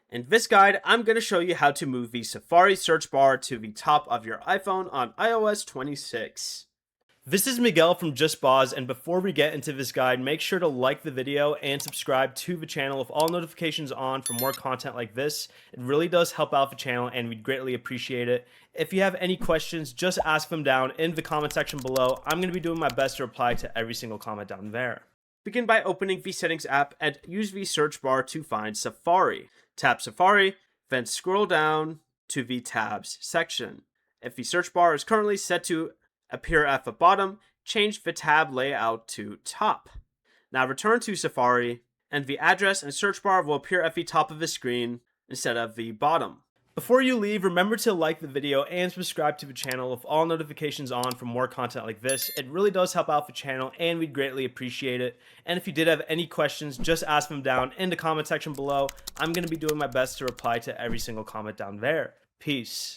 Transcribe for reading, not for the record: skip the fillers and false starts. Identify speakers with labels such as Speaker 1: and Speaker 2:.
Speaker 1: In this guide, I'm going to show you how to move the Safari search bar to the top of your iPhone on iOS 26. This is Miguel from Just Boz, and before we get into this guide, make sure to like the video and subscribe to the channel with all notifications on for more content like this. It really does help out the channel and we'd greatly appreciate it. If you have any questions, just ask them down in the comment section below. I'm going to be doing my best to reply to every single comment down there. Begin by opening the Settings app and use the search bar to find Safari. Tap Safari, then scroll down to the Tabs section. If the search bar is currently set to appear at the bottom, change the tab layout to top. Now return to Safari, and the address and search bar will appear at the top of the screen instead of the bottom. Before you leave, remember to like the video and subscribe to the channel with all notifications on for more content like this. It really does help out the channel and we'd greatly appreciate it. And if you did have any questions, just ask them down in the comment section below. I'm going to be doing my best to reply to every single comment down there. Peace.